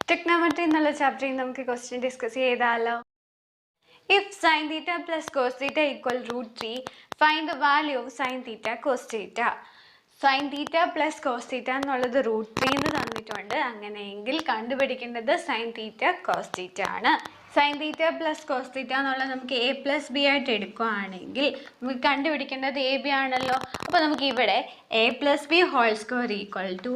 Trigonometry എന്നുള്ള ചാപ്റ്ററിൽ നമുക്ക് ക്വസ്റ്റ്യൻ ഡിസ്കസ് ചെയ്താലോ. If sin theta plus cos theta equal root 3, find the value of sin theta cos theta. Sin theta plus cos theta എന്നുള്ളത് root 3 എന്ന് തന്നിട്ടുണ്ട്. അങ്ങനെയെങ്കിൽ കണ്ടുപിടിക്കേണ്ടത് sin theta cos theta ആണ്. Sin theta plus cos theta എന്നുള്ളത് നമുക്ക് a plus b ആയിട്ട് എടുക്കുകയാണെങ്കിൽ നമുക്ക് കണ്ടുപിടിക്കേണ്ടത് a b ആണല്ലോ. അപ്പോൾ നമുക്ക് ഇവിടെ a plus b whole square equal to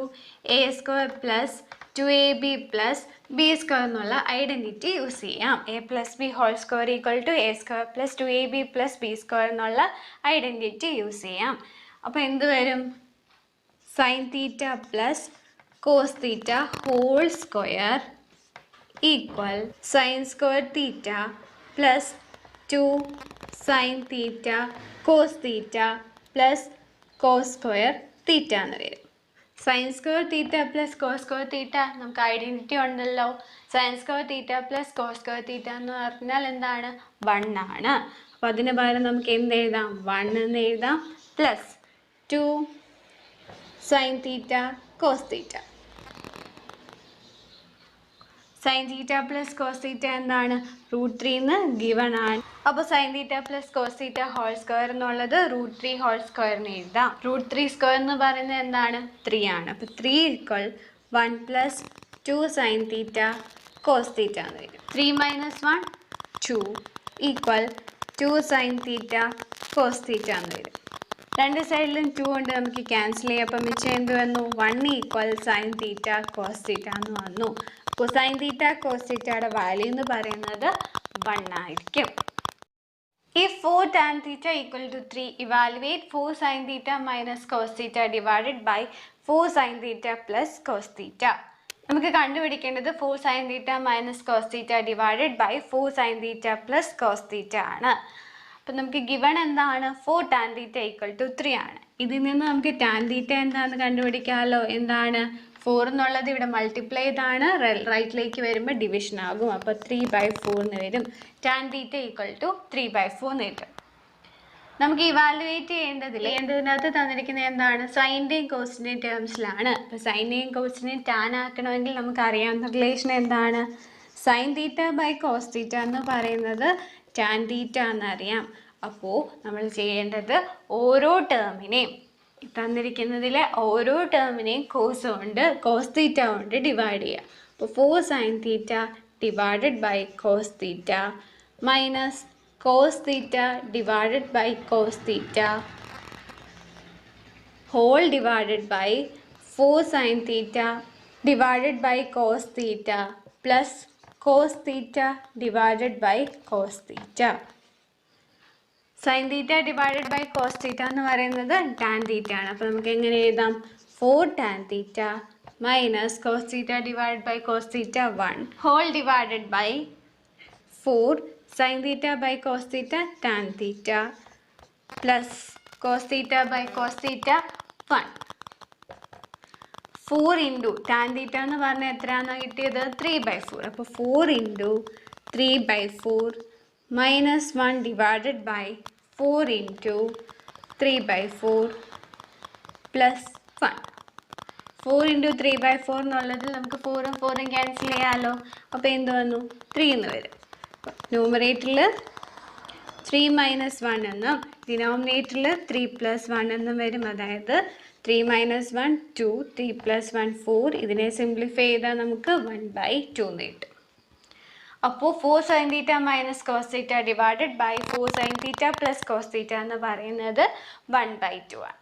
a square plus 2ab plus b square എന്നുള്ള ഐഡൻറ്റിറ്റി യൂസ് ചെയ്യാം. a plus b whole square equal to a square plus 2ab plus b square എന്നുള്ള identity use ചെയ്യാം. അപ്പോൾ എന്ത് വരും? sin theta plus cos theta whole square equal sin square theta plus 2 sin theta cos theta plus cos square theta എന്ന് വരും. sin square theta plus cos square theta നമുക്ക് identity ഉണ്ടല്ലോ. sin square theta plus cos square theta എന്ന് പറഞ്ഞാൽ എന്താണ്? 1 ആണ്. അപ്പോൾ അതിന് പകരം നമുക്ക് എന്ത് എഴുതാം? 1 എന്ന് എഴുതാം plus 2 sin theta cos theta. sin theta plus cos theta എന്താണ്? root 3 എന്ന് ഗിവൺ ആണ്. അപ്പോൾ sin theta plus cos theta whole square എന്നുള്ളത് root 3 whole square എന്ന് എഴുതാം. root 3 square എന്ന് പറയുന്നത് എന്താണ്? 3 ആണ്. അപ്പോൾ 3 equal 1 plus 2 sin theta cos theta എന്ന് വരും. 3 minus 1 2 equal 2 sin theta cos theta എന്ന് വരും. രണ്ട് സൈഡിലും 2 കൊണ്ട് നമുക്ക് ക്യാൻസൽ ചെയ്യാം. അപ്പം മിച്ചം എന്ത് വന്നു? 1 equal sine theta cos theta എന്ന് വന്നു. അപ്പോൾ സൈൻ തീറ്റ കോസ് തീറ്റയുടെ വാല്യൂ എന്ന് പറയുന്നത് 1 ആയിരിക്കും. If 4 tan theta equal to 3, evaluate 4 sin theta minus cos theta divided by 4 sin theta plus cos theta. നമുക്ക് കണ്ടുപിടിക്കേണ്ടത് 4 sin theta minus cos theta divided by 4 sin theta plus cos theta ആണ്. അപ്പം നമുക്ക് given എന്താണ്? 4 tan theta equal to 3 ആണ്. ഇതിൽ നിന്ന് നമുക്ക് tan theta എന്താണെന്ന് കണ്ടുപിടിക്കാമല്ലോ. എന്താണ്? 4 എന്നുള്ളത് ഇവിടെ മൾട്ടിപ്ലൈ ചെയ്താണ്, റൈറ്റിലേക്ക് വരുമ്പോൾ ഡിവിഷൻ ആകും. അപ്പോൾ 3/4 എന്ന് വരും. tan theta equal to 3/4 എന്ന് വരും. നമുക്ക് ഇവാലുവേറ്റ് ചെയ്യേണ്ടതിനകത്ത് തന്നിരിക്കുന്നത് എന്താണ്? സൈൻ്റെയും കോസിൻ്റെയും ടേംസിലാണ്. അപ്പോൾ സൈൻ്റെയും കോസിനെയും ടാൻ ആക്കണമെങ്കിൽ നമുക്ക് അറിയാവുന്ന റിലേഷൻ എന്താണ്? Sine theta by cos theta എന്ന് പറയുന്നത് ടാൻ തീറ്റ എന്നറിയാം. അപ്പോൾ നമ്മൾ ചെയ്യേണ്ടത് ഓരോ ടേമിനെയും തന്നിരിക്കുന്നതിലെ ഓരോ ടേമിനെയും കോസ് കൊണ്ട് കോസ് തീറ്റ കൊണ്ട് ഡിവൈഡ് ചെയ്യുക. അപ്പോൾ 4 sine theta divided by cos theta minus cos theta divided by cos theta whole divided by 4 sine theta divided by cos theta plus cos theta divided by cos theta. sin theta divided by cos theta എന്ന് പറയുന്നത് tan theta ആണ്. അപ്പോൾ നമുക്ക് എങ്ങനെ എഴുതാം? 4 tan theta minus cos theta divided by cos theta 1 whole divided by 4 sin theta by cos theta tan theta plus cos theta by cos theta 1. 4 into tan theta എന്ന് പറഞ്ഞാൽ എത്രയാണെന്ന് കിട്ടിയത്? 3/4. അപ്പോൾ 4 into 3/4 minus 1 divided by 4 into 3/4 plus 1. 4 into 3/4 എന്നുള്ളതിൽ നമുക്ക് 4ഉം 4ഉം cancel ചെയ്യാമല്ലോ. അപ്പോൾ എന്ത് വന്നു? 3 എന്ന് വരും. ന്യൂമറേറ്ററിൽ 3 മൈനസ് 1 എന്നും ഡിനോമിനേറ്ററിൽ 3 പ്ലസ് 1 എന്നും വരും. അതായത് 3 മൈനസ് 1 2 3 പ്ലസ് 1 4. ഇതിനെ സിംപ്ലിഫൈ ചെയ്താൽ നമുക്ക് 1/2 എന്ന് കിട്ടും. അപ്പോൾ 4 sine theta minus cos theta divided by 4 sine theta plus cos theta എന്ന് പറയുന്നത് 1/2 ആണ്.